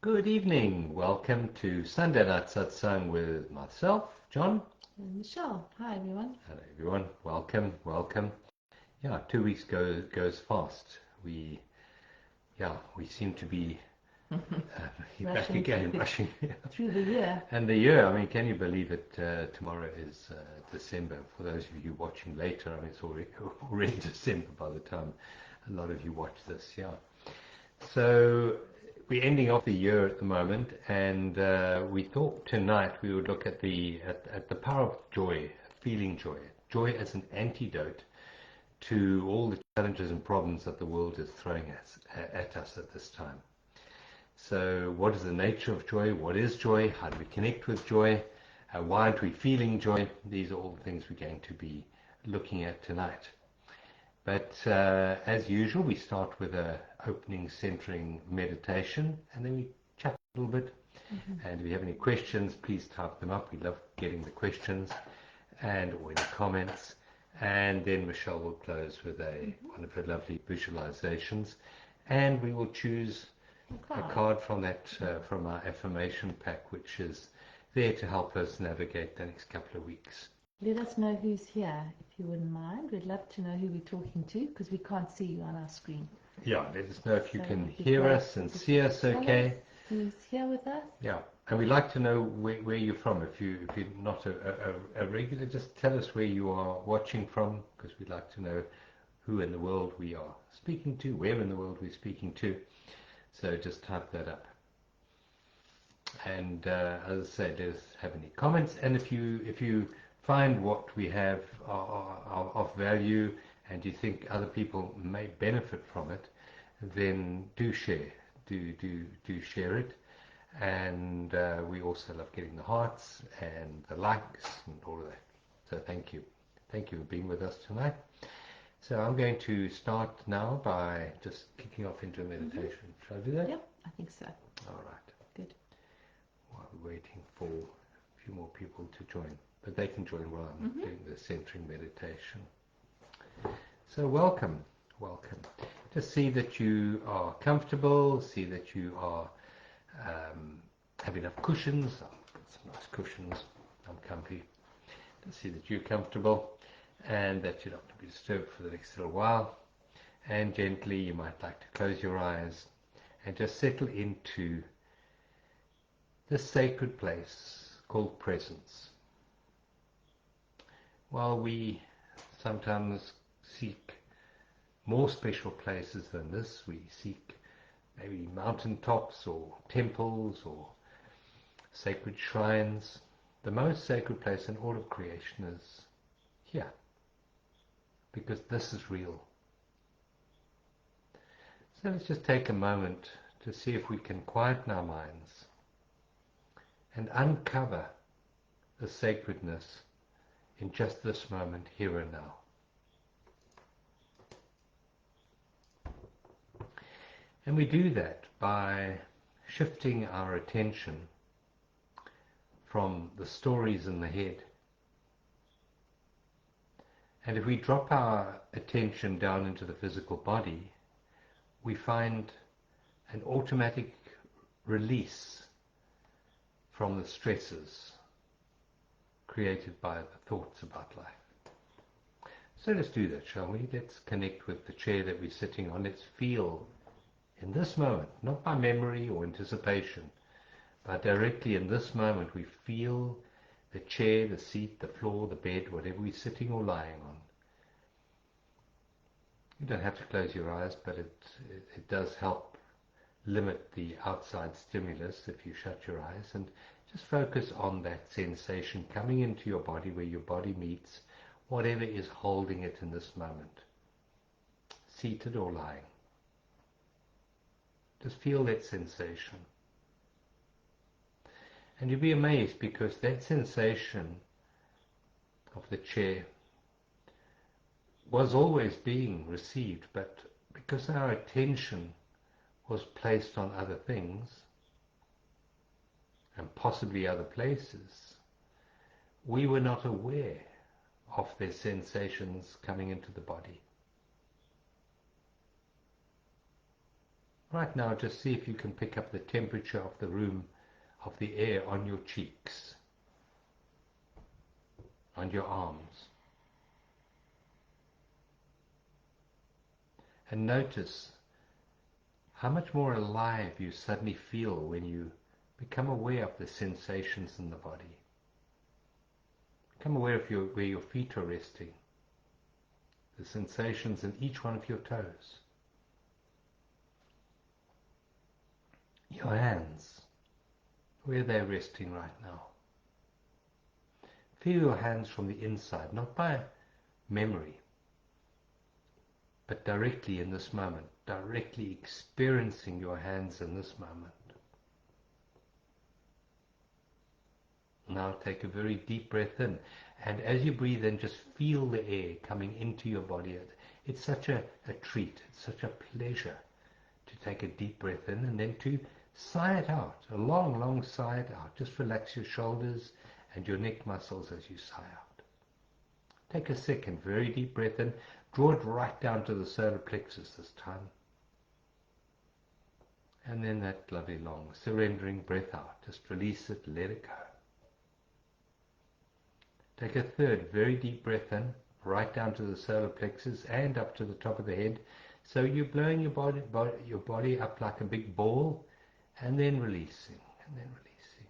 Good evening. Welcome to Sunday Night Satsang with myself, John. And Michelle. Hi, everyone. Hello, everyone. Welcome. Yeah, 2 weeks goes fast. We seem to be back again, rushing through the year. And the year, I mean, can you believe it? Tomorrow is December. For those of you watching later, I mean, it's already December by the time a lot of you watch this. Yeah. So we're ending off the year at the moment, and we thought tonight we would look at the power of joy, feeling joy as an antidote to all the challenges and problems that the world is throwing at us at this time. So what is the nature of joy? What is joy? How do we connect with joy? Why aren't we feeling joy? These are all the things we're going to be looking at tonight. But as usual, we start with a opening, centering meditation, and then we chat a little bit. And if you have any questions, please type them up. We love getting the questions or any comments. And then Michelle will close with one of her lovely visualizations, and we will choose a card from from our affirmation pack, which is there to help us navigate the next couple of weeks. Let us know who's here, if you wouldn't mind. We'd love to know who we're talking to, because we can't see you on our screen. Yeah, let us know if you can hear us and see us okay. Who's here with us? Yeah, and we'd like to know where you're from. If you're not a regular, just tell us where you are watching from, because we'd like to know who in the world we are speaking to, where in the world we're speaking to. So just type that up. And as I said, let us have any comments. And if you find what we have of value, and you think other people may benefit from it, then do share. Do share it. And we also love getting the hearts and the likes and all of that. So thank you for being with us tonight. So I'm going to start now by just kicking off into a meditation. Shall I do that? Yep, I think so. All right. Good. While we're waiting for a few more people to join. But they can join while I'm doing the centering meditation. So welcome. Just see that you are comfortable. See that you are have enough cushions. I've got some nice cushions. I'm comfy. Just see that you're comfortable, and that you're not going to be disturbed for the next little while. And gently, you might like to close your eyes and just settle into this sacred place called presence. While we sometimes seek more special places than this, we seek maybe mountaintops or temples or sacred shrines, the most sacred place in all of creation is here, because this is real. So let's just take a moment to see if we can quieten our minds and uncover the sacredness in just this moment, here and now. And we do that by shifting our attention from the stories in the head. And if we drop our attention down into the physical body, we find an automatic release from the stresses created by the thoughts about life. So let's do that, shall we? Let's connect with the chair that we're sitting on. Let's feel in this moment, not by memory or anticipation, but directly in this moment, we feel the chair, the seat, the floor, the bed, whatever we're sitting or lying on. You don't have to close your eyes, but it does help limit the outside stimulus if you shut your eyes, and just focus on that sensation coming into your body, where your body meets whatever is holding it in this moment, seated or lying. Just feel that sensation. And you'll be amazed, because that sensation of the chair was always being received, but because our attention was placed on other things, and possibly other places, we were not aware of their sensations coming into the body. Right now, just see if you can pick up the temperature of the room, of the air on your cheeks, on your arms. And notice how much more alive you suddenly feel when you become aware of the sensations in the body. Become aware of where your feet are resting, the sensations in each one of your toes, your hands, where they're resting right now. Feel your hands from the inside, not by memory, but directly in this moment, directly experiencing your hands in this moment. Now take a very deep breath in, and as you breathe in, just feel the air coming into your body. It's such a treat, it's such a pleasure to take a deep breath in and then to sigh it out, a long, long sigh it out. Just relax your shoulders and your neck muscles as you sigh out. Take a second, very deep breath in, draw it right down to the solar plexus this time. And then that lovely long surrendering breath out, just release it, let it go. Take a third, very deep breath in, right down to the solar plexus and up to the top of the head. So you're blowing your body up like a big ball, and then releasing, and then releasing.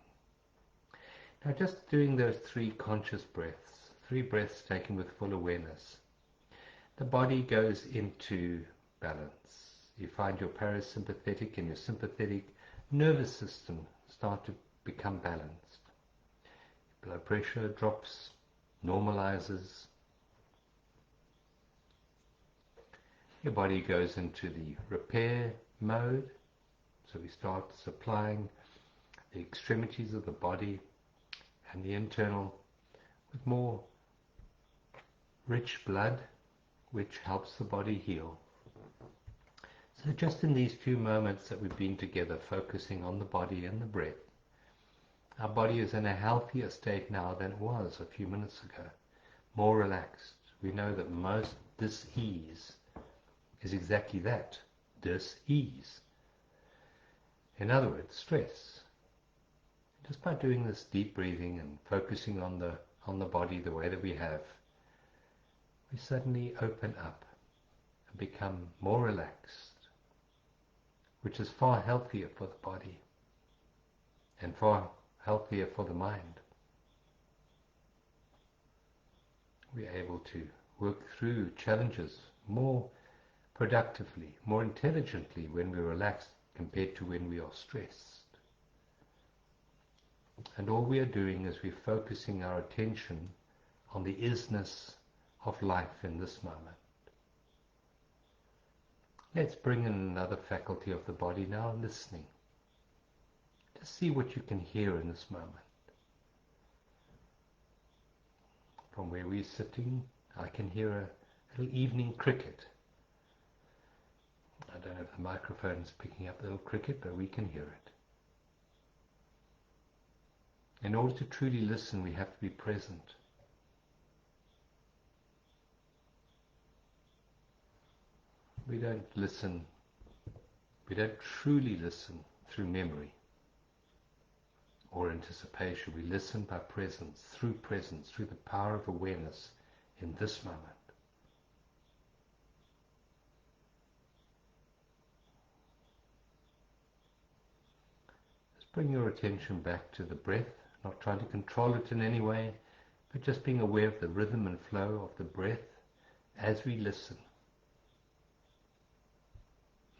Now just doing those 3 conscious breaths, 3 breaths taken with full awareness. The body goes into balance. You find your parasympathetic and your sympathetic nervous system start to become balanced. Blood pressure drops, normalizes. Your body goes into the repair mode. So we start supplying the extremities of the body and the internal with more rich blood, which helps the body heal. So just in these few moments that we've been together, focusing on the body and the breath, our body is in a healthier state now than it was a few minutes ago, more relaxed. We know that most dis-ease is exactly that, dis-ease. In other words, stress. Just by doing this deep breathing and focusing on the body the way that we have, we suddenly open up and become more relaxed, which is far healthier for the body and far healthier for the mind. We are able to work through challenges more productively, more intelligently when we're relaxed compared to when we are stressed. And all we are doing is we're focusing our attention on the isness of life in this moment. Let's bring in another faculty of the body now, listening. Just see what you can hear in this moment. From where we're sitting, I can hear a little evening cricket. I don't know if the microphone is picking up the little cricket, but we can hear it. In order to truly listen, we have to be present. We don't listen, we don't truly listen through memory or anticipation. We listen by presence, through the power of awareness in this moment. Just bring your attention back to the breath, not trying to control it in any way, but just being aware of the rhythm and flow of the breath as we listen.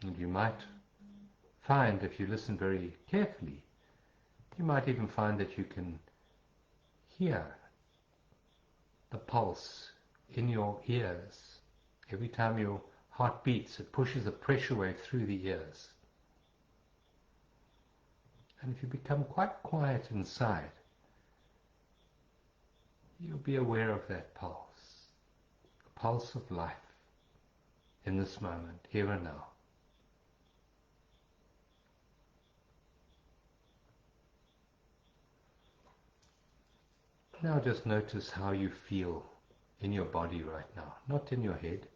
And you might find, if you listen very carefully, you might even find that you can hear the pulse in your ears. Every time your heart beats, it pushes a pressure wave through the ears. And if you become quite quiet inside, you'll be aware of that pulse, the pulse of life in this moment, here and now. Now just notice how you feel in your body right now, not in your head,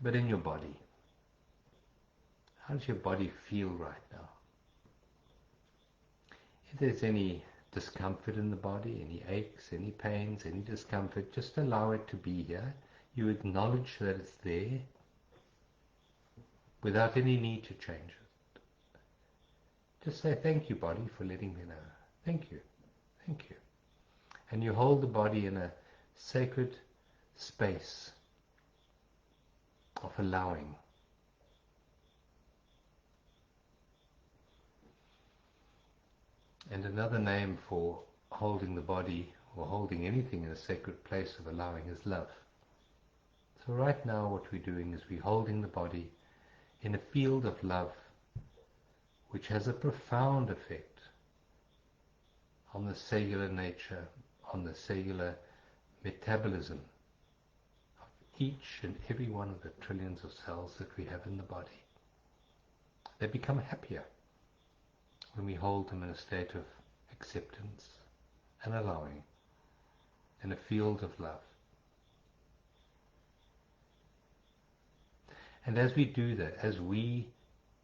but in your body. How does your body feel right now? If there's any discomfort in the body, any aches, any pains, any discomfort, just allow it to be here. You acknowledge that it's there without any need to change it. Just say, thank you, body, for letting me know. Thank you. Thank you. And you hold the body in a sacred space of allowing. And another name for holding the body or holding anything in a sacred place of allowing is love. So right now what we're doing is we're holding the body in a field of love which has a profound effect on the cellular nature, on the cellular metabolism of each and every one of the trillions of cells that we have in the body. They become happier when we hold them in a state of acceptance and allowing, in a field of love. And as we do that, as we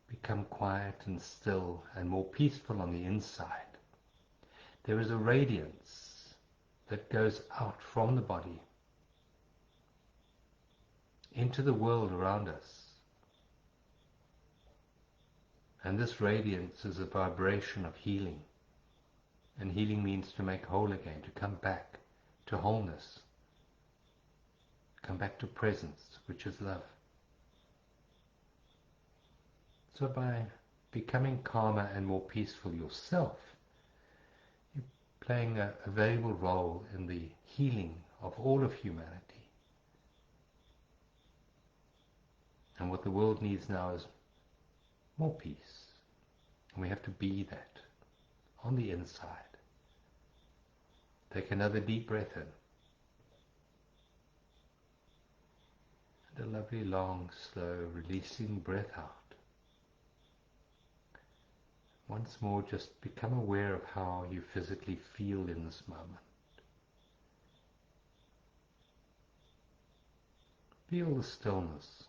become quiet and still and more peaceful on the inside, there is a radiance that goes out from the body into the world around us. And this radiance is a vibration of healing. And healing means to make whole again, to come back to wholeness, come back to presence, which is love. So by becoming calmer and more peaceful yourself, you're playing a valuable role in the healing of all of humanity. And what the world needs now is more peace. And we have to be that on the inside. Take another deep breath in. And a lovely, long, slow, releasing breath out. Once more, just become aware of how you physically feel in this moment. Feel the stillness.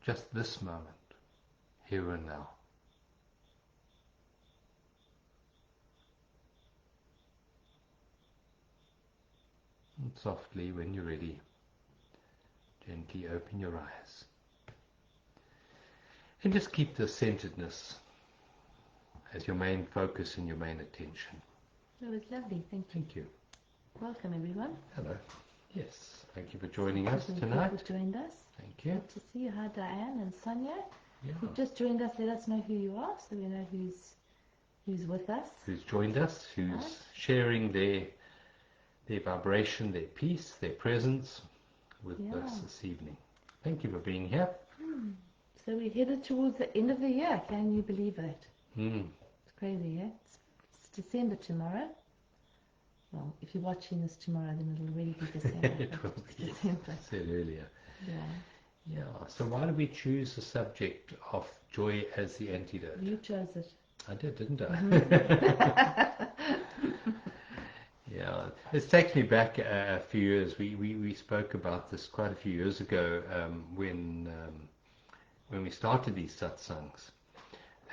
Just this moment, here and now. And softly, when you're ready, gently open your eyes. And just keep the centeredness as your main focus and your main attention. That was lovely, thank you. Thank you. Welcome everyone. Hello. Yes, thank you for joining us tonight. People joined us. Thank you. Good to see you. Hi Diane and Sonia. Yeah. If you've just joined us, let us know who you are so we know who's with us. Who's joined us, who's Right. sharing their vibration, their peace, their presence with us this evening. Thank you for being here. So we're headed towards the end of the year. Can you believe it? It's crazy, yeah? It's December tomorrow. Well, if you're watching this tomorrow, then it'll already be December. It will be, December. as I said earlier. Yeah. Yeah, so why did we choose the subject of joy as the antidote? You chose it. I did, didn't I? Yeah, this takes me back a few years. We spoke about this quite a few years ago when we started these satsangs.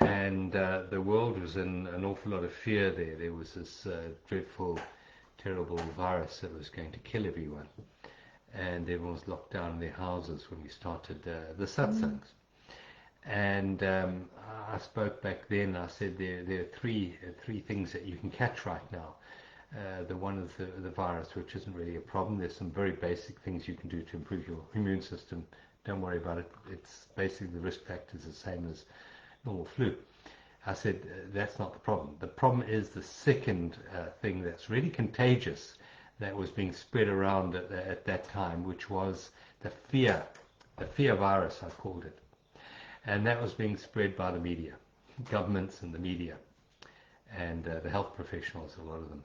And the world was in an awful lot of fear there. There was this dreadful, terrible virus that was going to kill everyone. And everyone was locked down in their houses when we started the satsangs. And I spoke back then, I said there are three things that you can catch right now. The one is the virus, which isn't really a problem. There's some very basic things you can do to improve your immune system. Don't worry about it. It's basically the risk factor is the same as normal flu. I said that's not the problem. The problem is the second thing that's really contagious that was being spread around at that time, which was the fear virus, I called it. And that was being spread by the media, governments and the media, and the health professionals, a lot of them.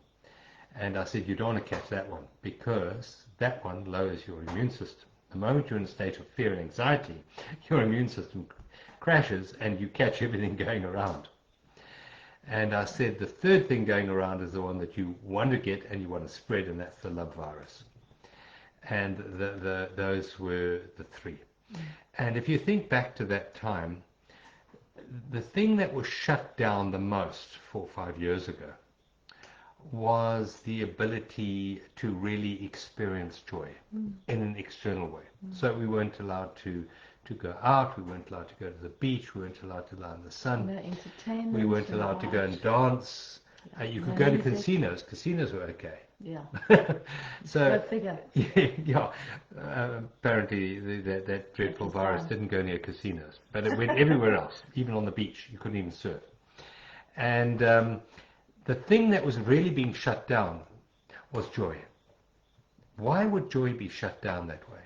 And I said, you don't want to catch that one, because that one lowers your immune system. The moment you're in a state of fear and anxiety, your immune system crashes and you catch everything going around. And I said the third thing going around is the one that you want to get and you want to spread, and that's the love virus. And those were the three. And if you think back to that time, the thing that was shut down the most 4 or 5 years ago was the ability to really experience joy in an external way. So we weren't allowed to go out, we weren't allowed to go to the beach, we weren't allowed to lie in the sun, No entertainment. we weren't allowed to go and dance. You could go to casinos. Casinos were okay. Yeah. So, Go figure. yeah. Apparently, that dreadful virus didn't go near casinos, but it went everywhere else, even on the beach. You couldn't even surf. And the thing that was really being shut down was joy. Why would joy be shut down that way?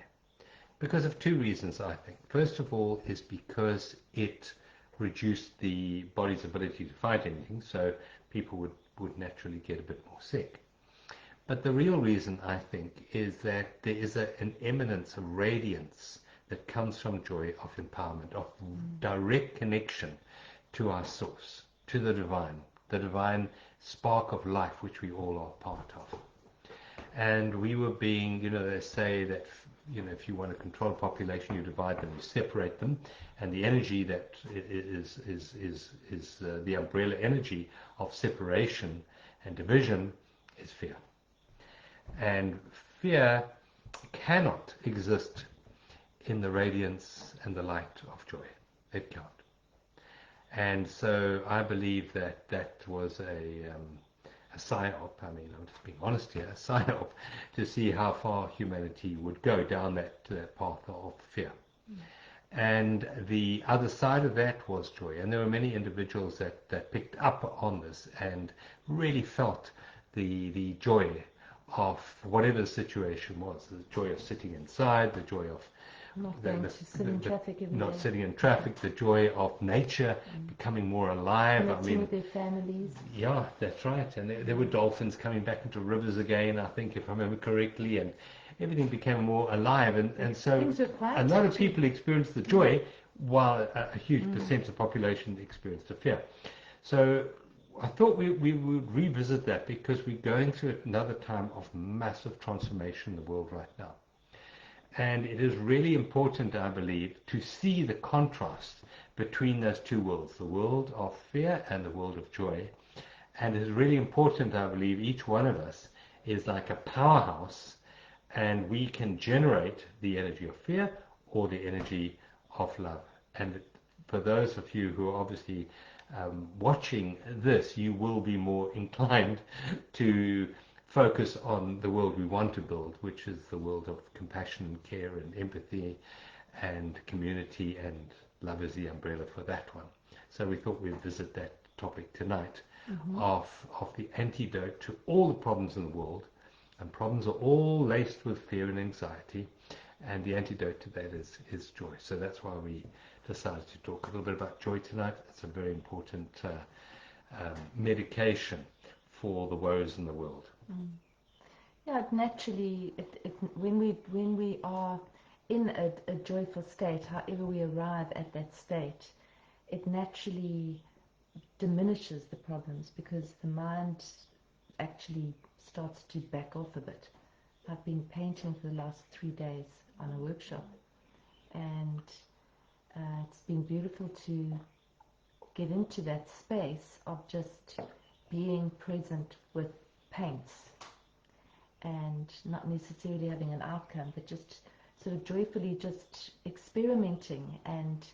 Because of two reasons, I think. First of all, is because it reduced the body's ability to fight anything, so people would naturally get a bit more sick. But the real reason, I think, is that there is an eminence, a radiance that comes from joy, of empowerment, of direct connection to our source, to the divine spark of life, which we all are part of. And we were being, they say that, if you want to control a population, you divide them, you separate them, and the energy that is the umbrella energy of separation and division is fear. And fear cannot exist in the radiance and the light of joy. It can't. And so I believe that was a psyop. I mean, I'm just being honest here, a psyop, to see how far humanity would go down that path of fear. And the other side of that was joy. And there were many individuals that picked up on this and really felt the joy of whatever the situation was. The joy of sitting inside, the joy of not sitting in traffic, the joy of nature becoming more alive. Connecting with their families. Yeah, that's right. And there were dolphins coming back into rivers again, I think, if I remember correctly, and everything became more alive. And so a lot of people experienced the joy, while a huge percentage of the population experienced the fear. So I thought we would revisit that, because we're going through another time of massive transformation in the world right now. And it is really important, I believe, to see the contrast between those two worlds, the world of fear and the world of joy. And it is really important, I believe, each one of us is like a powerhouse, and we can generate the energy of fear or the energy of love. And for those of you who are obviously watching this, you will be more inclined to focus on the world we want to build, which is the world of compassion and care and empathy and community, and love is the umbrella for that one. So we thought we'd visit that topic tonight, of the antidote to all the problems in the world. And problems are all laced with fear and anxiety, and the antidote to that is joy. So that's why we decided to talk a little bit about joy tonight. It's a very important medication for the woes in the world. Yeah, naturally, when we are in a joyful state, however we arrive at that state, it naturally diminishes the problems, because the mind actually starts to back off a bit. I've been painting for the last 3 days on a workshop, and it's been beautiful to get into that space of just being present with paints, and not necessarily having an outcome, but just sort of joyfully just experimenting and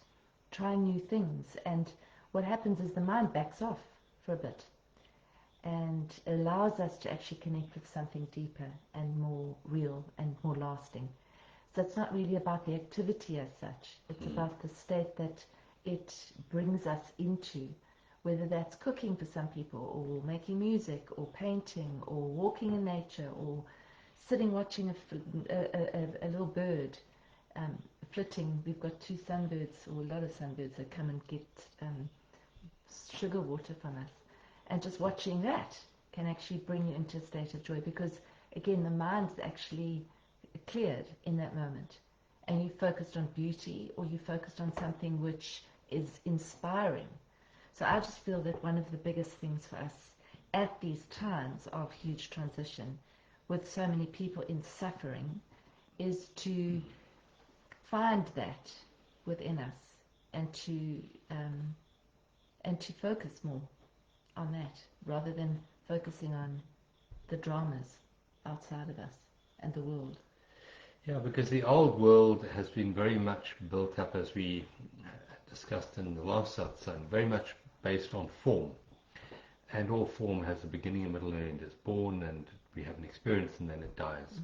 trying new things. And what happens is the mind backs off for a bit and allows us to actually connect with something deeper and more real and more lasting. So it's not really about the activity as such, it's about the state that it brings us into, whether that's cooking for some people, or making music, or painting, or walking in nature, or sitting watching a little bird flitting. We've got 2 sunbirds, or a lot of sunbirds, that come and get sugar water from us. And just watching that can actually bring you into a state of joy, because, again, the mind's actually cleared in that moment. And you focused on beauty, or you focused on something which is inspiring. So I just feel that one of the biggest things for us at these times of huge transition, with so many people in suffering, is to find that within us and to focus more on that rather than focusing on the dramas outside of us and the world. Yeah, because the old world has been very much built up, as we discussed in the last Satsang, very much based on form. And all form has a beginning, a middle, and end. It's born, and we have an experience, and then it dies.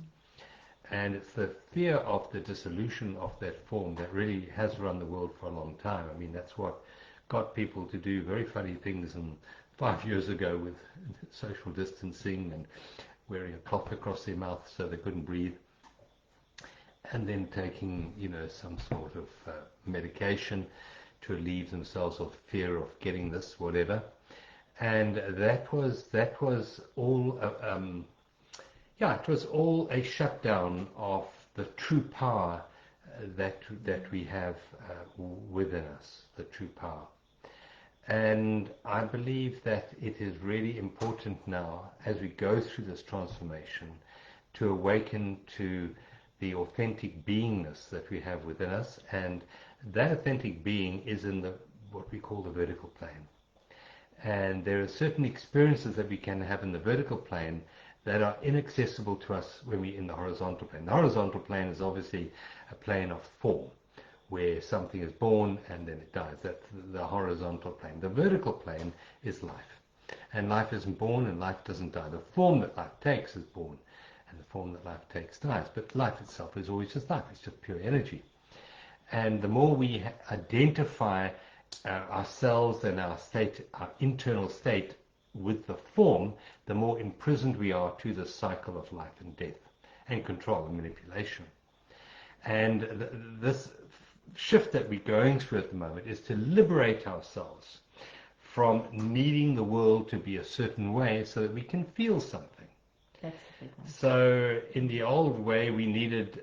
And it's the fear of the dissolution of that form that really has run the world for a long time. I mean, that's what got people to do very funny things 5 years ago with social distancing and wearing a cloth across their mouth so they couldn't breathe, and then taking, some sort of medication to relieve themselves of fear of getting this, whatever. And that was all. It was all a shutdown of the true power that we have within us, the true power. And I believe that it is really important now, as we go through this transformation, to awaken to the authentic beingness that we have within us, and that authentic being is in what we call the vertical plane. And there are certain experiences that we can have in the vertical plane that are inaccessible to us when we're in the horizontal plane. The horizontal plane is obviously a plane of form, where something is born and then it dies. That's the horizontal plane. The vertical plane is life. And life isn't born and life doesn't die. The form that life takes is born, and the form that life takes dies. But life itself is always just life. It's just pure energy. And the more we identify ourselves and our state, our internal state, with the form, the more imprisoned we are to the cycle of life and death and control and manipulation. And this shift that we're going through at the moment is to liberate ourselves from needing the world to be a certain way so that we can feel something. That's the big one. So in the old way, we needed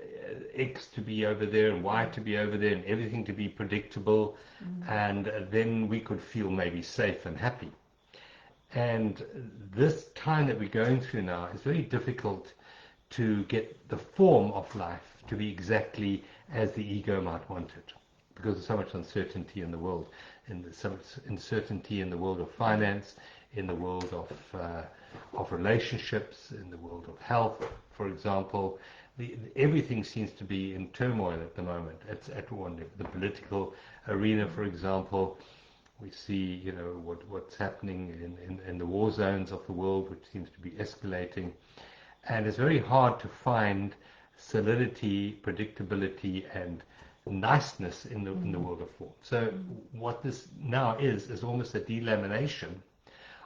X to be over there and Y to be over there and everything to be predictable, and then we could feel maybe safe and happy. And this time that we're going through now is very difficult to get the form of life to be exactly as the ego might want it, because there's so much uncertainty in the world, and there's so much uncertainty in the world of finance, in the world of relationships, in the world of health, for example. Everything seems to be in turmoil at the moment. It's at one level. The political arena, for example, we see, what's happening in the war zones of the world, which seems to be escalating. And it's very hard to find solidity, predictability, and niceness in the world of form. So what this now is almost a delamination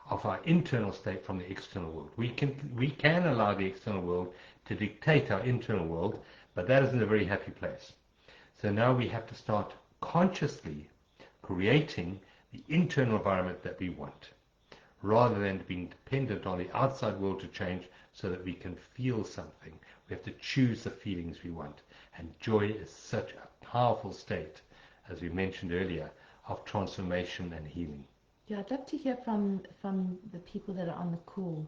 of our internal state from the external world. We can allow the external world to dictate our internal world, but that isn't a very happy place. So now we have to start consciously creating the internal environment that we want, rather than being dependent on the outside world to change so that we can feel something. We have to choose the feelings we want. And joy is such a powerful state, as we mentioned earlier, of transformation and healing. Yeah, I'd love to hear from the people that are on the call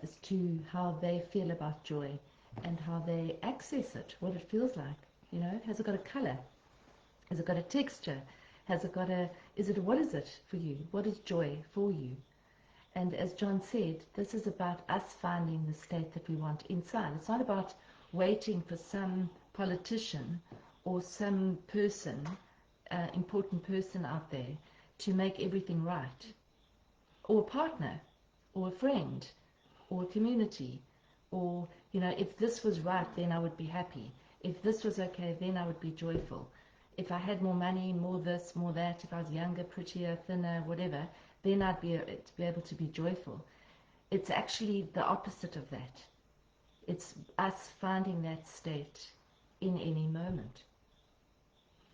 as to how they feel about joy and how they access it, what it feels like. Has it got a color? Has it got a texture? Has it got what is it for you? What is joy for you? And as John said, this is about us finding the state that we want inside. It's not about waiting for some politician or some person, important person out there, to make everything right. Or a partner, or a friend, or a community. Or, if this was right, then I would be happy. If this was okay, then I would be joyful. If I had more money, more this, more that, if I was younger, prettier, thinner, whatever, then I'd be able to be joyful. It's actually the opposite of that. It's us finding that state in any moment.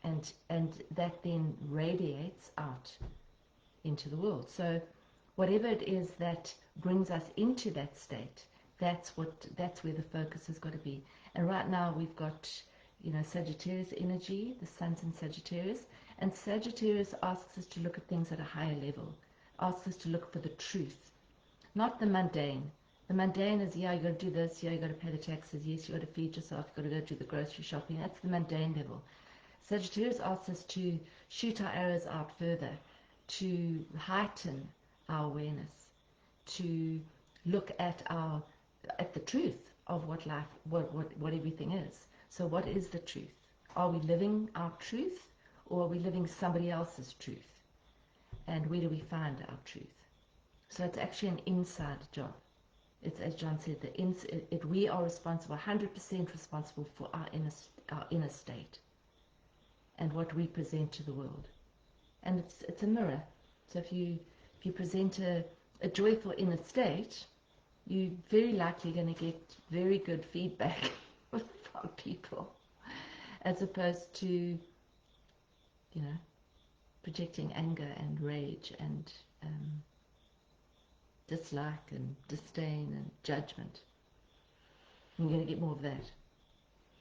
And that then radiates out into the world. So whatever it is that brings us into that state, that's where the focus has got to be. And right now we've got Sagittarius energy, the sun's in Sagittarius, and Sagittarius asks us to look at things at a higher level, asks us to look for the truth, not the mundane. The mundane is, you got to do this, you got to pay the taxes, yes, you got to feed yourself, you got to go do the grocery shopping. That's the mundane level. Sagittarius asks us to shoot our arrows out further, to heighten our awareness, to look at the truth of what life, what everything is. So what is the truth? Are we living our truth, or are we living somebody else's truth? And where do we find our truth? So it's actually an inside job. It's, as John said, we are responsible, 100% responsible for our inner state and what we present to the world. And it's a mirror. So if you present a joyful inner state, you're very likely going to get very good feedback from people, as opposed to, projecting anger and rage and dislike and disdain and judgment. You're going to get more of that.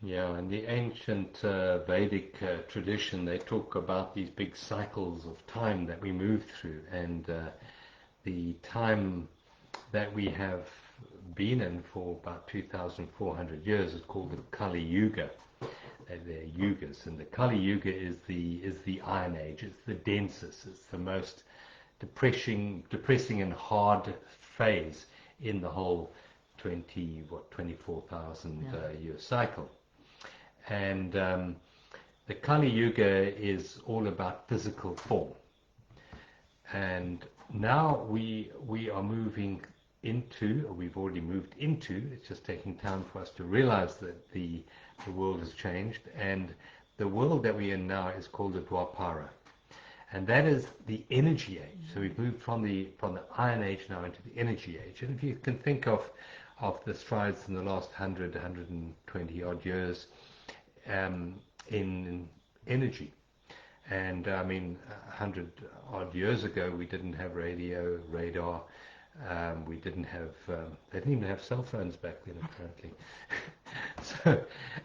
Yeah, in the ancient Vedic tradition, they talk about these big cycles of time that we move through, and the time that we have been in for about 2,400 years is called the Kali Yuga. They're yugas, and the Kali Yuga is the Iron Age. It's the densest. It's the most depressing and hard phase in the whole 24,000 year cycle. And the Kali Yuga is all about physical form. And now we are moving into, or we've already moved into, it's just taking time for us to realize that the world has changed, and the world that we're in now is called the Dwapara. And that is the energy age. So we've moved from the Iron Age now into the energy age. And if you can think of the strides in the last 120 odd years in energy. And I mean, 100 odd years ago, we didn't have radio, radar. We didn't have, they didn't even have cell phones back then, apparently.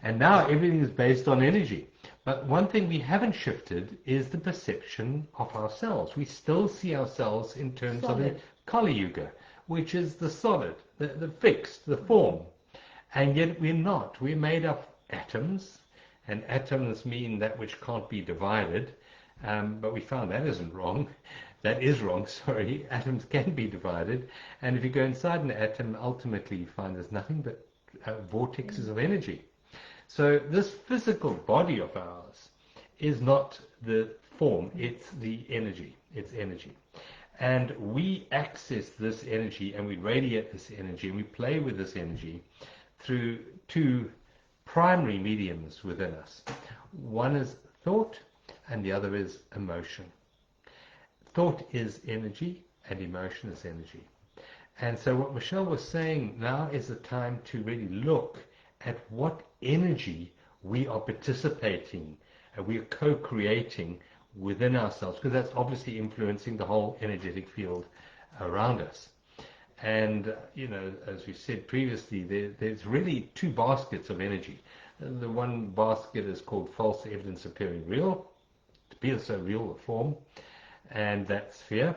And now everything is based on energy. But one thing we haven't shifted is the perception of ourselves. We still see ourselves in terms of the Kali Yuga, which is the solid, the fixed, the form. And yet we're not. We're made of atoms, and atoms mean that which can't be divided. But we found that isn't wrong. That is wrong, sorry. Atoms can be divided. And if you go inside an atom, ultimately you find there's nothing but vortexes of energy. So this physical body of ours is not the form, it's the energy. It's energy. And we access this energy, and we radiate this energy, and we play with this energy through two primary mediums within us. One is thought, and the other is emotion. Thought is energy, and emotion is energy. And so what Michelle was saying, now is the time to really look at what energy we are participating and we are co-creating within ourselves, because that's obviously influencing the whole energetic field around us. And, as we said previously, there's really two baskets of energy. The one basket is called false evidence appearing real, to be so real a form, and that's fear.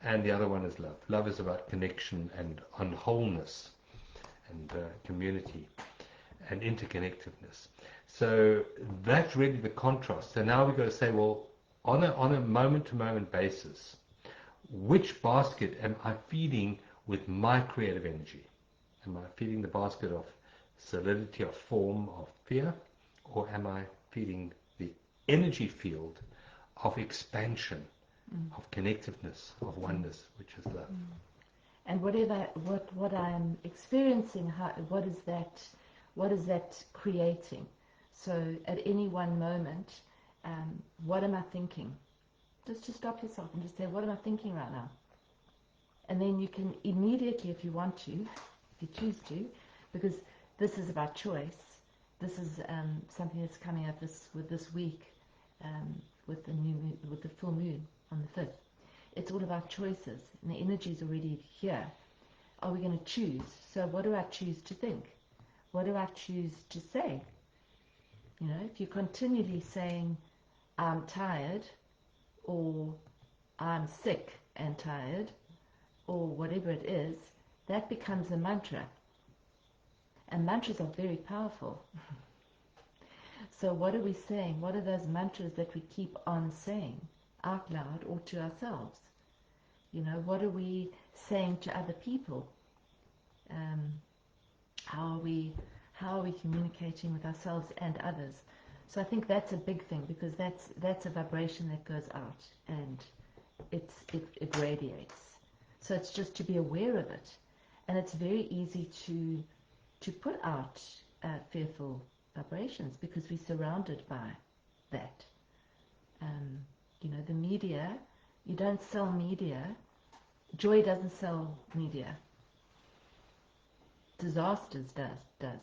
And the other one is love. Love is about connection and wholeness and community and interconnectedness. So that's really the contrast. So now we've got to say, well, on a moment-to-moment basis, which basket am I feeding with my creative energy? Am I feeding the basket of solidity, of form, of fear? Or am I feeding the energy field of expansion, of connectiveness, of oneness, which is love? And what I'm experiencing, what is that creating? So at any one moment, what am I thinking? Just stop yourself and just say, what am I thinking right now? And then you can immediately, if you want to, if you choose to, because this is about choice. This is something that's coming up this week with the full moon on the 5th. It's all about choices, and the energy is already here. Are we going to choose? So what do I choose to think? What do I choose to say? If you're continually saying, I'm tired, or I'm sick and tired, or whatever it is, that becomes a mantra. And mantras are very powerful. So what are we saying? What are those mantras that we keep on saying out loud or to ourselves? You know, what are we saying to other people? How are we communicating with ourselves and others? So I think that's a big thing, because that's a vibration that goes out and it radiates. So it's just to be aware of it, and it's very easy to put out fearful vibrations because we're surrounded by that. You know, the media, you don't sell media. Joy doesn't sell media. Disasters does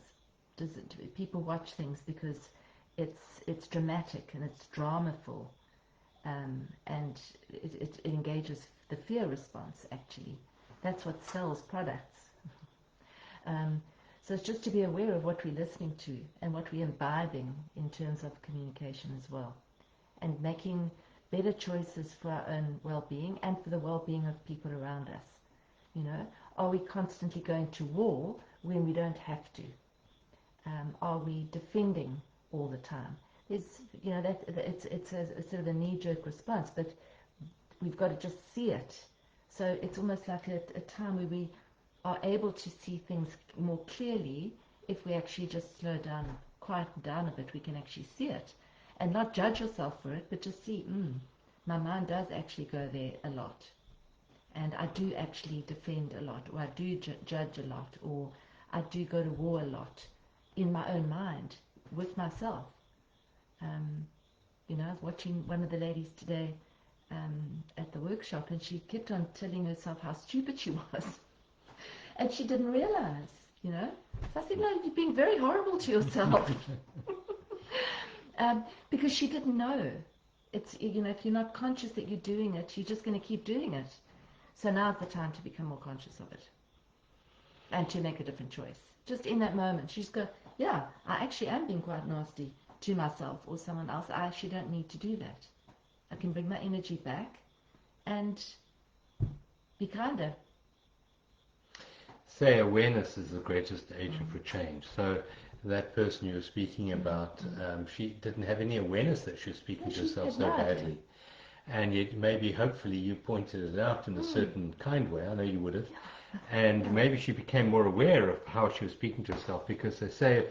it. People watch things because it's dramatic and it's dramaful, and it engages the fear response. Actually, that's what sells products. So it's just to be aware of what we're listening to and what we're imbibing in terms of communication as well, and making better choices for our own well-being and for the well-being of people around us. You know, are we constantly going to war when we don't have to? Are we defending all the time? It's, you know, it's a sort of a knee-jerk response, but we've got to just see it. So it's almost like a time where we are able to see things more clearly. If we actually just slow down, quieten down a bit, we can actually see it and not judge yourself for it, but just see, my mind does actually go there a lot, and I do actually defend a lot, or I do judge a lot, or I do go to war a lot in my own mind with myself. You know, I was watching one of the ladies today at the workshop, and she kept on telling herself how stupid she was, and she didn't realize, you know. So I said, no, you're being very horrible to yourself. Because she didn't know. It's, you know, if you're not conscious that you're doing it, you're just going to keep doing it. So now's the time to become more conscious of it and to make a different choice. Just in that moment, she's go, yeah, I actually am being quite nasty to myself or someone else. I actually don't need to do that. I can bring my energy back and be kinder. Say awareness is the greatest agent for change. So that person you were speaking about, she didn't have any awareness that she was speaking to herself so badly. And yet maybe, hopefully, you pointed it out in a certain kind way. I know you would have. And maybe she became more aware of how she was speaking to herself, because they say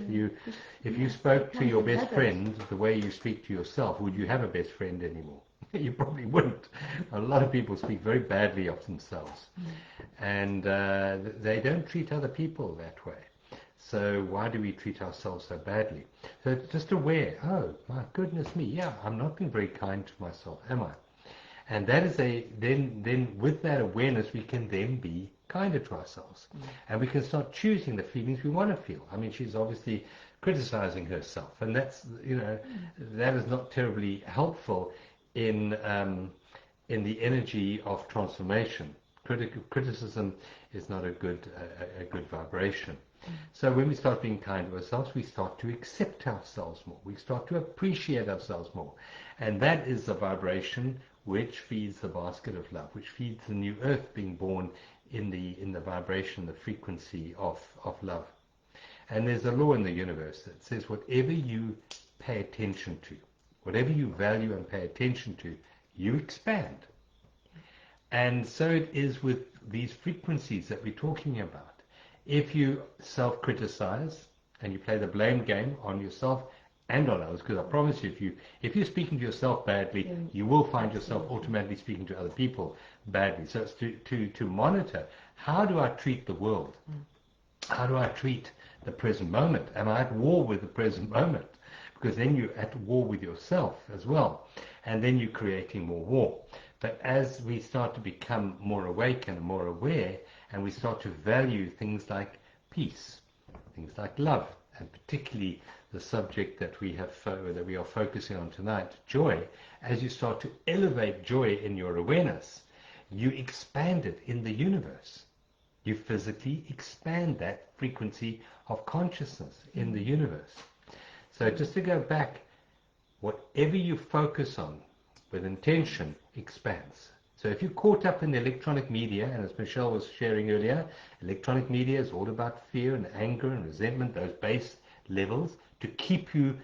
if you spoke to your best friend the way you speak to yourself, would you have a best friend anymore? You probably wouldn't. A lot of people speak very badly of themselves, and they don't treat other people that way. So why do we treat ourselves so badly? So just aware, oh my goodness me, yeah, I'm not being very kind to myself, am I? And that is then with that awareness we can then be kinder to ourselves, and we can start choosing the feelings we want to feel. I mean, she's obviously criticizing herself, and that's, you know, that is not terribly helpful in the energy of transformation. Criticism is not a good vibration. So when we start being kind to ourselves, we start to accept ourselves more. We start to appreciate ourselves more, and that is the vibration which feeds the basket of love, which feeds the new earth being born in the vibration, the frequency of love. And there's a law in the universe that says whatever you pay attention to, whatever you value and pay attention to, you expand. And so it is with these frequencies that we're talking about. If you self-criticize and you play the blame game on yourself and on others, because I promise you, if you're speaking to yourself badly, you will find yourself automatically speaking to other people badly. So it's to monitor, how do I treat the world? How do I treat the present moment? Am I at war with the present moment? Because then you're at war with yourself as well, and then you're creating more war. But as we start to become more awake and more aware, and we start to value things like peace, things like love, and particularly the subject that we are focusing on tonight, joy, as you start to elevate joy in your awareness, you expand it in the universe. You physically expand that frequency of consciousness in the universe. So just to go back, whatever you focus on with intention expands. So if you're caught up in the electronic media, and as Michelle was sharing earlier, electronic media is all about fear and anger and resentment, those base levels, to keep you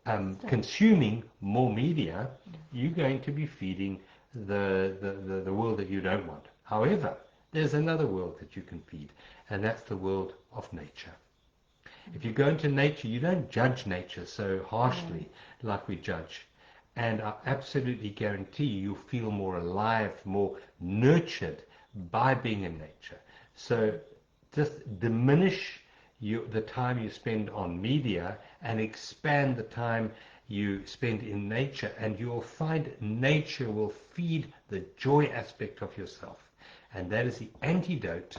consuming more media, you're going to be feeding the world that you don't want. However, there's another world that you can feed, and that's the world of nature. If you go into nature, you don't judge nature so harshly like we judge. And I absolutely guarantee you'll feel more alive, more nurtured by being in nature. So just diminish the time you spend on media and expand the time you spend in nature, and you'll find nature will feed the joy aspect of yourself. And that is the antidote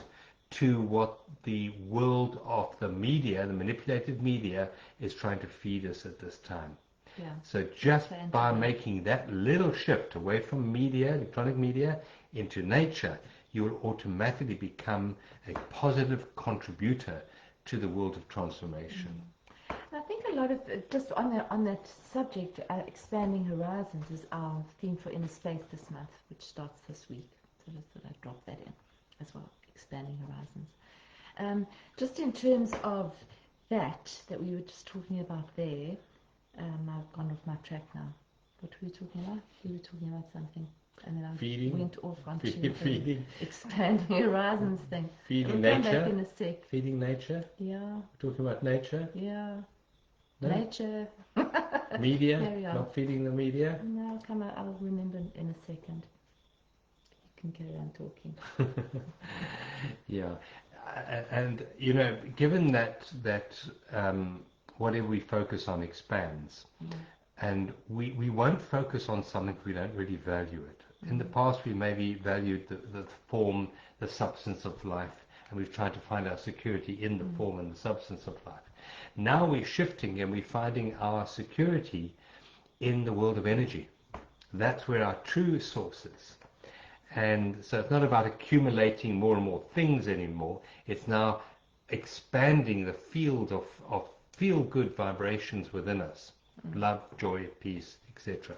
to what the world of the media, the manipulated media, is trying to feed us at this time. Yeah. So just by making that little shift away from media, electronic media, into nature, you will automatically become a positive contributor to the world of transformation. I think a lot of, just on that subject, expanding horizons is our theme for Inner Space this month, which starts this week. So just thought I'd drop that in as well, expanding horizons. Just in terms of that we were just talking about there, I've gone off my track now. What were we talking about? We were talking about something. And then I went off onto the expanding horizons thing. Feeding nature. Come back in a sec. Feeding nature? Yeah. We're talking about nature? Yeah. No? Nature. Media? Not feeding the media? No, I'll remember in a second. You can carry on talking. Yeah. And, given that whatever we focus on expands, and we won't focus on something if we don't really value it. In the past, we maybe valued the form, the substance of life, and we've tried to find our security in the form and the substance of life. Now we're shifting and we're finding our security in the world of energy. That's where our true source is. And so it's not about accumulating more and more things anymore. It's now expanding the field of feel-good vibrations within us. Love, joy, peace, etc.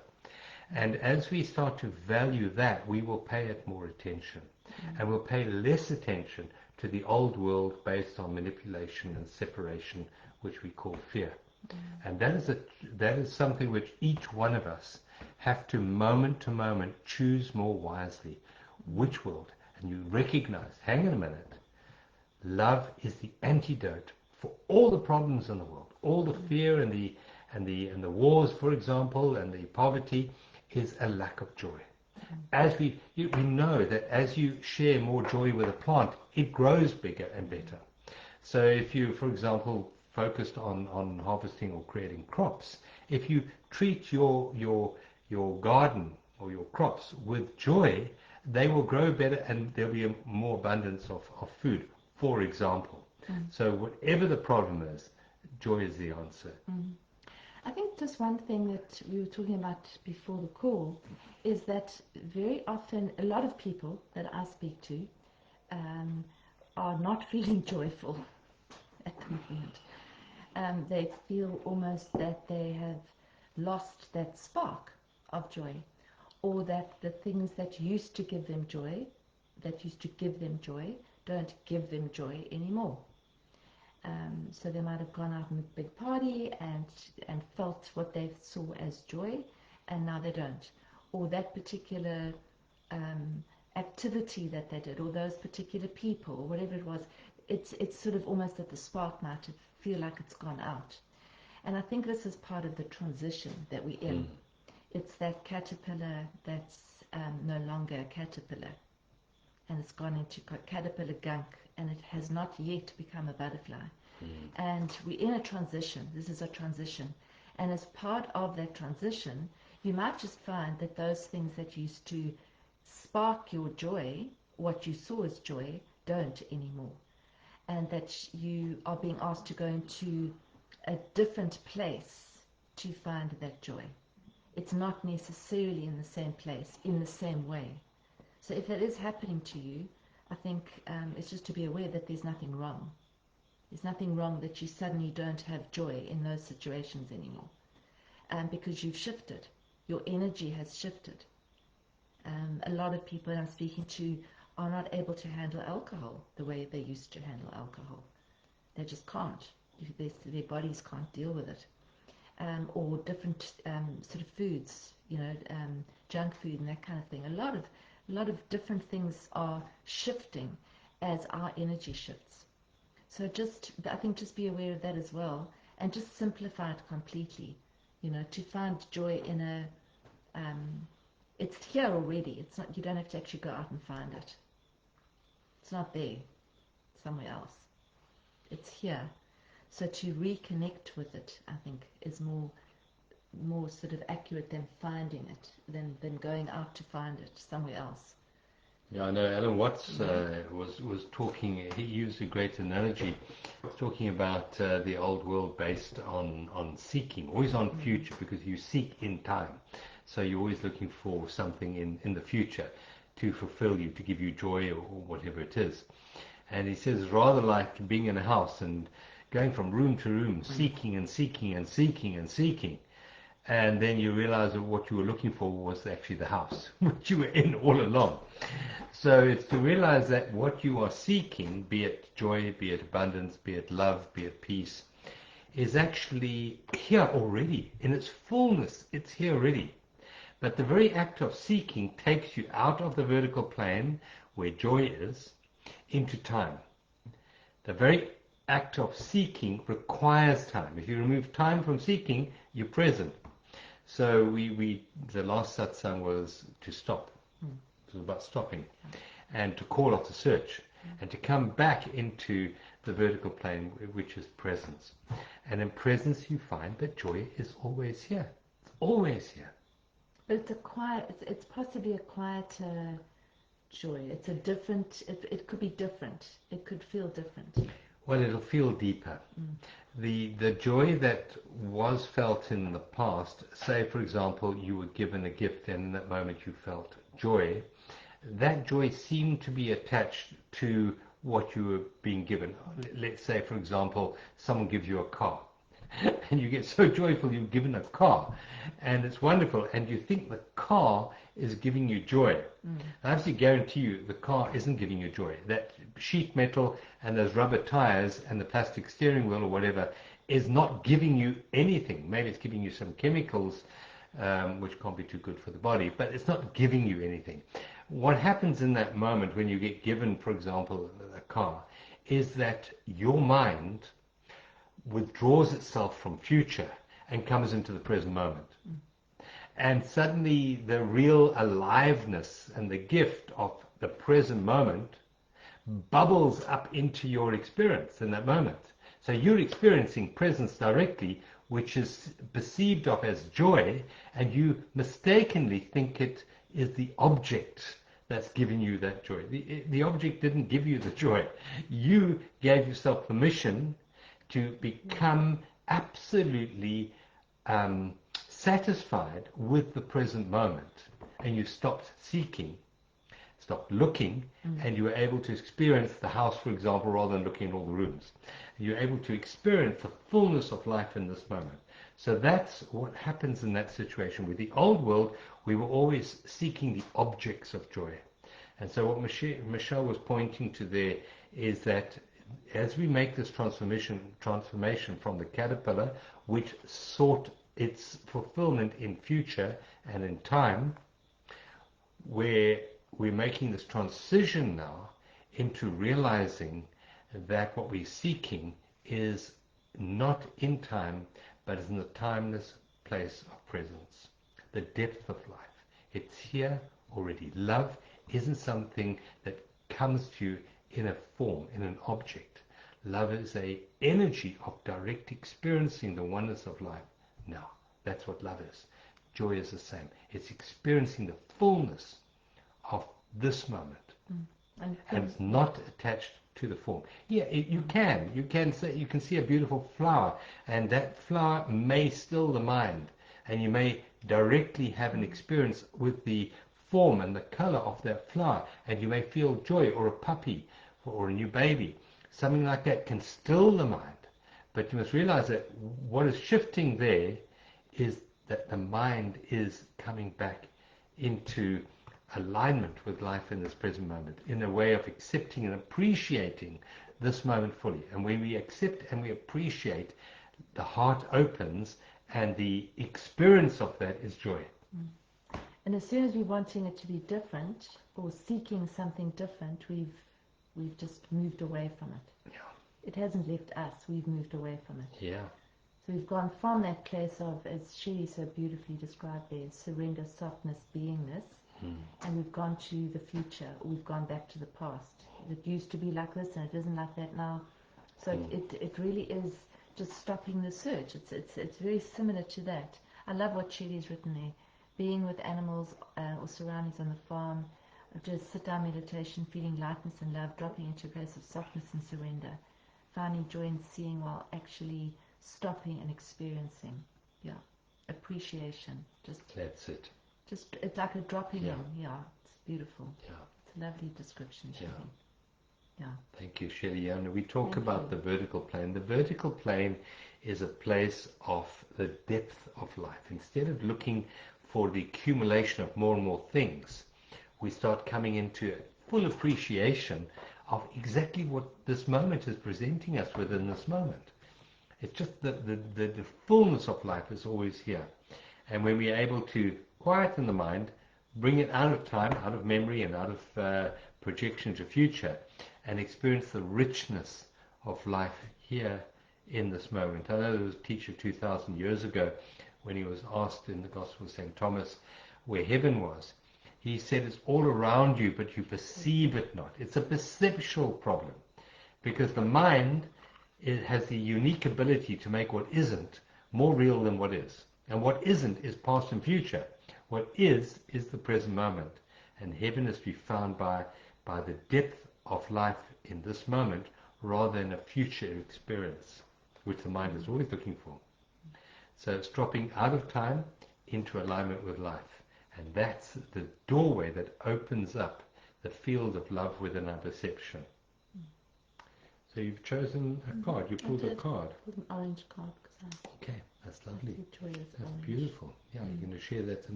And as we start to value that, we will pay it more attention. And we'll pay less attention to the old world based on manipulation and separation, which we call fear. And that is something which each one of us have to moment choose more wisely. Which world? And you recognize, hang on a minute, love is the antidote for all the problems in the world. All the fear and the wars, for example, and the poverty is a lack of joy. As we know that as you share more joy with a plant, it grows bigger and better. So if you, for example, focused on harvesting or creating crops, if you treat your garden or your crops with joy, they will grow better and there'll be more abundance of food, for example. So whatever the problem is, joy is the answer. I think just one thing that we were talking about before the call is that very often a lot of people that I speak to are not feeling joyful at the moment. They feel almost that they have lost that spark of joy, or that the things that used to give them joy, don't give them joy anymore. So they might have gone out in a big party and felt what they saw as joy, and now they don't. Or that particular activity that they did, or those particular people, or whatever it was, it's sort of almost that the spark might feel like it's gone out. And I think this is part of the transition that we're in. It's that caterpillar that's no longer a caterpillar, and it's gone into caterpillar gunk, and it has not yet become a butterfly. And we're in a transition. This is a transition. And as part of that transition, you might just find that those things that used to spark your joy, what you saw as joy, don't anymore. And that you are being asked to go into a different place to find that joy. It's not necessarily in the same place, in the same way. So if that is happening to you, I think it's just to be aware that there's nothing wrong. There's nothing wrong that you suddenly don't have joy in those situations anymore. Because you've shifted. Your energy has shifted. A lot of people I'm speaking to are not able to handle alcohol the way they used to handle alcohol. They just can't. Their bodies can't deal with it. or different sort of foods, junk food and that kind of thing. A lot of different things are shifting as our energy shifts. So I think just be aware of that as well, and just simplify it completely. To find joy in it's here already. It's not. You don't have to actually go out and find it. It's not there, somewhere else. It's here. So to reconnect with it, I think, is more sort of accurate than finding it, than going out to find it somewhere else. Yeah, I know Alan Watts was talking, he used a great analogy, talking about the old world based on seeking, always on future, because you seek in time. So you're always looking for something in the future to fulfill you, to give you joy or whatever it is. And he says, rather like being in a house and going from room to room, seeking and seeking and seeking and seeking. And then you realize that what you were looking for was actually the house, which you were in all along. So it's to realize that what you are seeking, be it joy, be it abundance, be it love, be it peace, is actually here already. In its fullness, it's here already. But the very act of seeking takes you out of the vertical plane, where joy is, into time. The very act of seeking requires time. If you remove time from seeking, you're present. So the last satsang was to stop. It was about stopping and to call off the search and to come back into the vertical plane, which is presence. And in presence you find that joy is always here. It's always here. But it's possibly a quieter joy. It's a different, it could be different. It could feel different. Well, it'll feel deeper. The joy that was felt in the past, say, for example, you were given a gift and in that moment you felt joy, that joy seemed to be attached to what you were being given. Let's say, for example, someone gives you a car and you get so joyful you're given a car and it's wonderful and you think the car is giving you joy. I actually guarantee you the car isn't giving you joy. That sheet metal and those rubber tires and the plastic steering wheel or whatever is not giving you anything. Maybe it's giving you some chemicals which can't be too good for the body, but it's not giving you anything. What happens in that moment when you get given, for example, a car, is that your mind withdraws itself from future and comes into the present moment. And suddenly the real aliveness and the gift of the present moment bubbles up into your experience in that moment. So you're experiencing presence directly, which is perceived of as joy, and you mistakenly think it is the object that's giving you that joy. The object didn't give you the joy. You gave yourself permission to become absolutely satisfied with the present moment, and you stopped seeking, stopped looking, and you were able to experience the house, for example, rather than looking at all the rooms. And you're able to experience the fullness of life in this moment. So that's what happens in that situation. With the old world, we were always seeking the objects of joy. And so what Michelle was pointing to there is that as we make this transformation from the caterpillar, which sought its fulfillment in future and in time, where we're making this transition now into realizing that what we're seeking is not in time, but is in the timeless place of presence, the depth of life. It's here already. Love isn't something that comes to you in a form, in an object. Love is an energy of direct experiencing the oneness of life now. That's what love is. Joy is the same. It's experiencing the fullness of this moment. And it's not attached to the form. Yeah, you can see a beautiful flower, and that flower may still the mind, and you may directly have an experience with the form and the color of that flower, and you may feel joy, or a puppy or a new baby. Something like that can still the mind. But you must realize that what is shifting there is that the mind is coming back into alignment with life in this present moment, in a way of accepting and appreciating this moment fully. And when we accept and we appreciate, the heart opens and the experience of that is joy. And as soon as we're wanting it to be different or seeking something different, we've just moved away from it. Yeah. It hasn't left us, we've moved away from it. Yeah. So we've gone from that place of, as Sherry so beautifully described there, surrender, softness, beingness, and we've gone to the future, or we've gone back to the past. It used to be like this and it isn't like that now. So it really is just stopping the search. It's very similar to that. I love what Sherry's written there. Being with animals or surroundings on the farm, just sit down meditation, feeling lightness and love, dropping into a place of softness and surrender, finding joy in seeing while actually stopping and experiencing. Yeah, appreciation. Just That's it. Just it's like a dropping in. Yeah, it's beautiful. Yeah. It's a lovely description, Sherry. Yeah. Thank you, Shelley. And we talk about the vertical plane. The vertical plane is a place of the depth of life. Instead of looking for the accumulation of more and more things, we start coming into full appreciation of exactly what this moment is presenting us within this moment. It's just the fullness of life is always here. And when we're able to quieten the mind, bring it out of time, out of memory, and out of projection to future, and experience the richness of life here in this moment. I know there was a teacher 2,000 years ago when he was asked in the Gospel of St. Thomas where heaven was. He said it's all around you, but you perceive it not. It's a perceptual problem because the mind has the unique ability to make what isn't more real than what is. And what isn't is past and future. What is the present moment. And heaven is to be found by the depth of life in this moment rather than a future experience, which the mind is always looking for. So it's dropping out of time into alignment with life. And that's the doorway that opens up the field of love within our perception. So you've chosen a card. You pulled a card. I pulled an orange card. Okay, that's lovely. That's orange. beautiful. Yeah, you're going to share that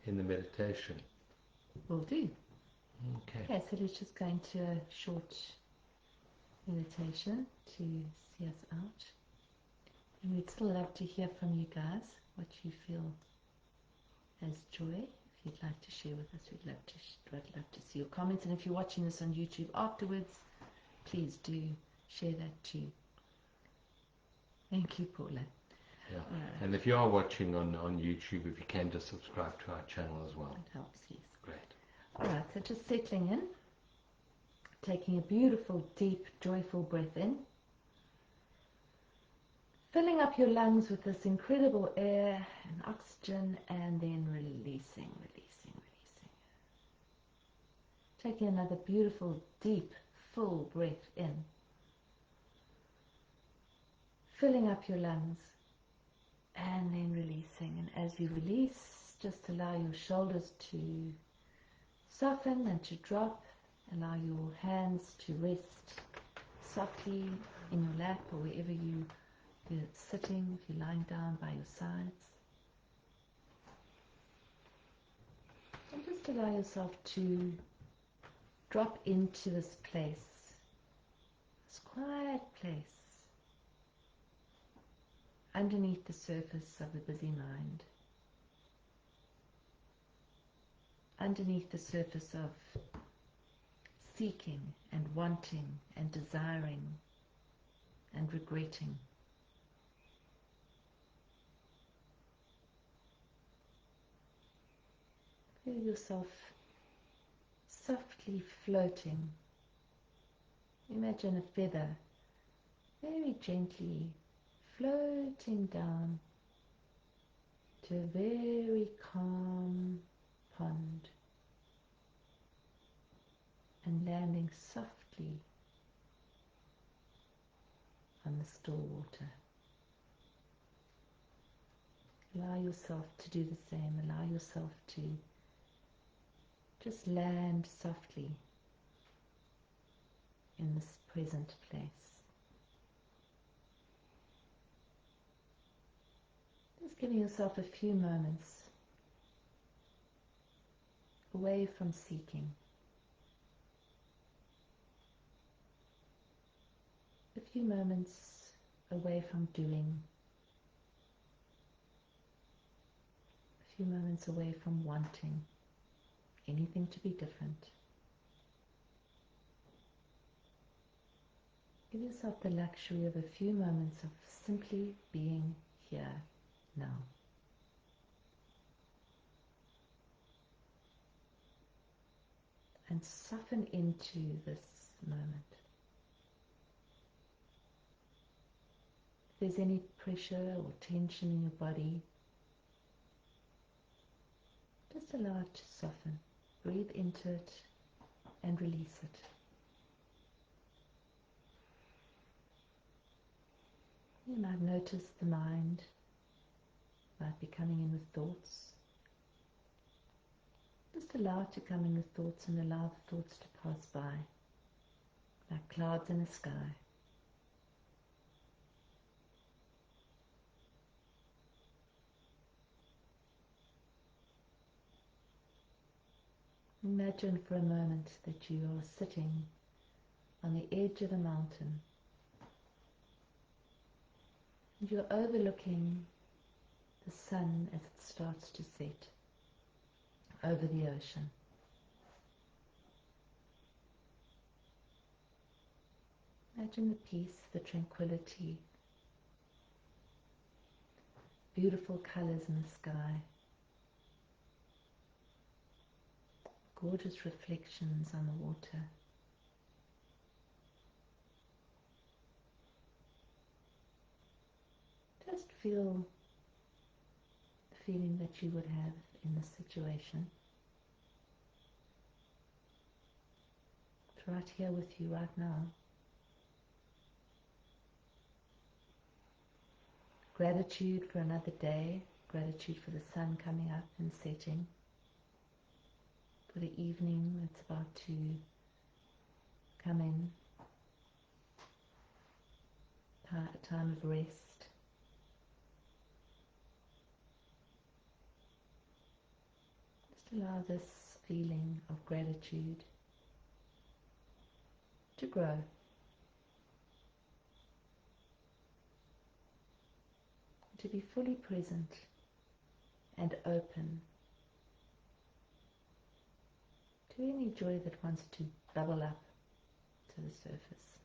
in the meditation. Will do. Okay. Okay, so let's just go into a short meditation to see us out. And we'd still love to hear from you guys what you feel as joy. If you'd like to share with us, we'd love to see your comments. And if you're watching this on YouTube afterwards, please do share that too. Thank you, Paula. Yeah. And if you are watching on YouTube, if you can just subscribe to our channel as well. It helps, yes. Great. Alright, so just settling in, taking a beautiful, deep, joyful breath in, filling up your lungs with this incredible air and oxygen, and then releasing. Taking another beautiful, deep, full breath in, filling up your lungs, and then releasing. And as you release, just allow your shoulders to soften and to drop. Allow your hands to rest softly in your lap or wherever you're sitting, if you're lying down by your sides. And just allow yourself to drop into this place, this quiet place, underneath the surface of the busy mind, underneath the surface of seeking and wanting and desiring and regretting. Feel yourself softly floating. Imagine a feather very gently floating down to a very calm pond and landing softly on the still water. Allow yourself to do the same. Allow yourself to just land softly in this present place. Just giving yourself a few moments away from seeking. A few moments away from doing. few moments away from wanting anything to be different. Give yourself the luxury of a few moments of simply being here now. And soften into this moment. If there's any pressure or tension in your body, just allow it to soften. Breathe into it and release it. You might notice the mind might be coming in with thoughts. Just allow it to come in with thoughts and allow the thoughts to pass by, like clouds in the sky. Imagine for a moment that you are sitting on the edge of a mountain. And you're overlooking the sun as it starts to set over the ocean. Imagine the peace, the tranquility, beautiful colors in the sky, gorgeous reflections on the water. Just feel the feeling that you would have in this situation. It's right here with you right now. Gratitude for another day, gratitude for the sun coming up and setting, for the evening that's about to come in, a time of rest. Just allow this feeling of gratitude to grow. To be fully present and open to any joy that wants to bubble up to the surface.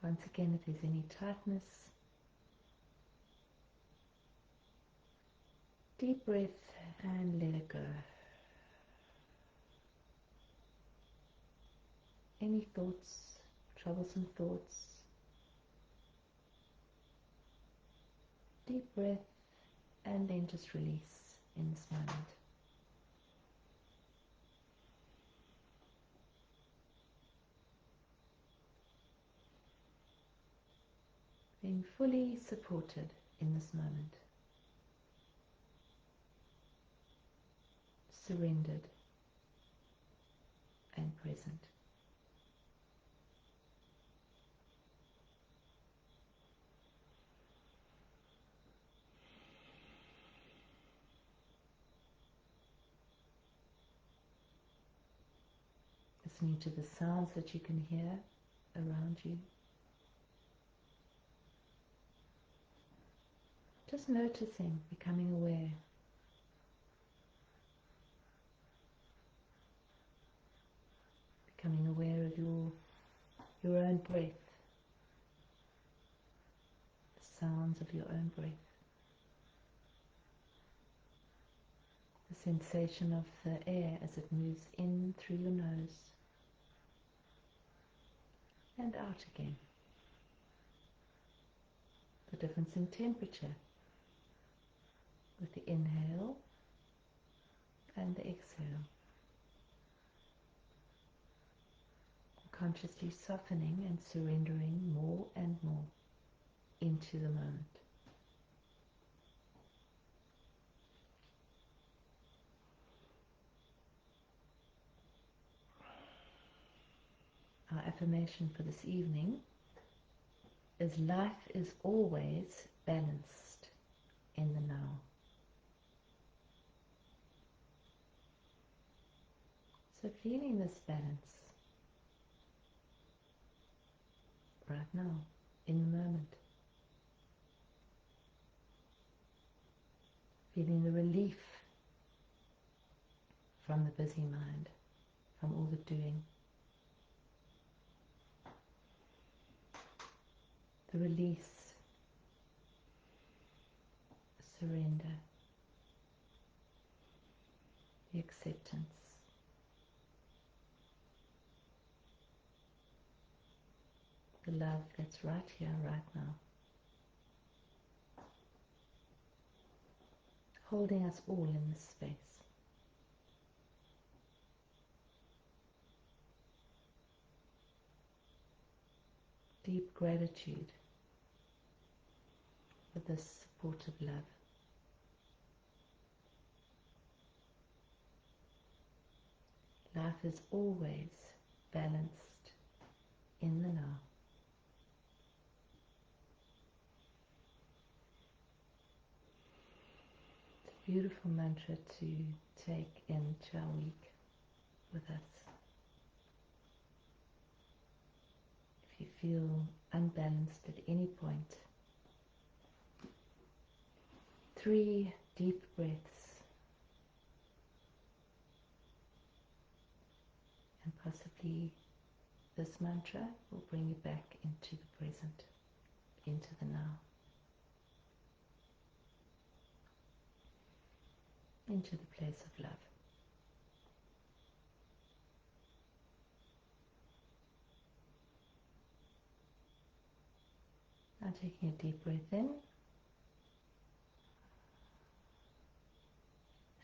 Once again, if there's any tightness, deep breath and let it go. Any thoughts, troublesome thoughts, deep breath and then just release in this moment. Being fully supported in this moment. Surrendered and present. Listening to the sounds that you can hear around you. Just noticing, becoming aware. Becoming aware of your own breath. The sounds of your own breath. The sensation of the air as it moves in through your nose and out again. The difference in temperature with the inhale and the exhale. Consciously softening and surrendering more and more into the moment. Our affirmation for this evening is life is always balanced in the now. So feeling this balance, right now, in the moment. Feeling the relief from the busy mind, from all the doing. The release, surrender, the acceptance. The love that's right here, right now. Holding us all in this space. Deep gratitude for this supportive love. Life is always balanced in the now. It's a beautiful mantra to take into our week with us. If you feel unbalanced at any point, 3 deep breaths and possibly this mantra will bring you back into the present, into the now, into the place of love. Now taking a deep breath in,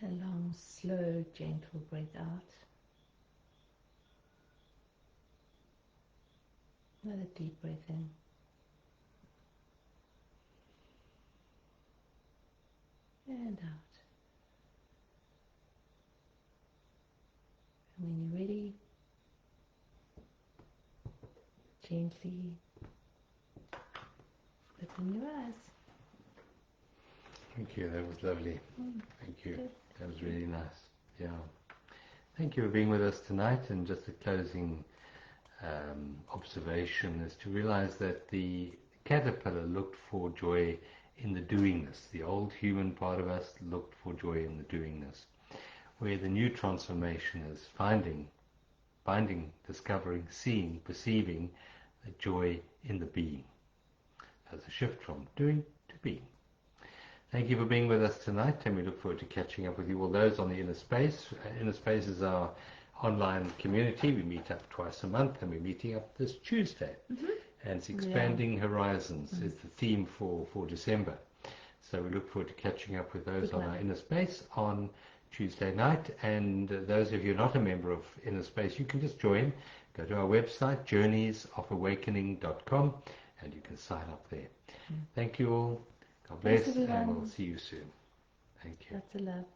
a long, slow, gentle breath out. Another deep breath in. And out. And when you're ready, gently open your eyes. Thank you, that was lovely. Thank you. Good. That was really nice. Yeah. Thank you for being with us tonight. And just a closing observation is to realize that the caterpillar looked for joy in the doingness. The old human part of us looked for joy in the doingness. Where the new transformation is finding, discovering, seeing, perceiving the joy in the being. As a shift from doing to being. Thank you for being with us tonight, and we look forward to catching up with you all those on the Inner Space. Inner Space is our online community. We meet up twice a month, and we're meeting up this Tuesday. And it's Expanding Horizons is the theme for December. So we look forward to catching up with those on our Inner Space on Tuesday night. And those of you not a member of Inner Space, you can just join. Go to our website, journeysofawakening.com, and you can sign up there. Thank you all. God bless, and we'll see you soon. Thank you. Lots of love.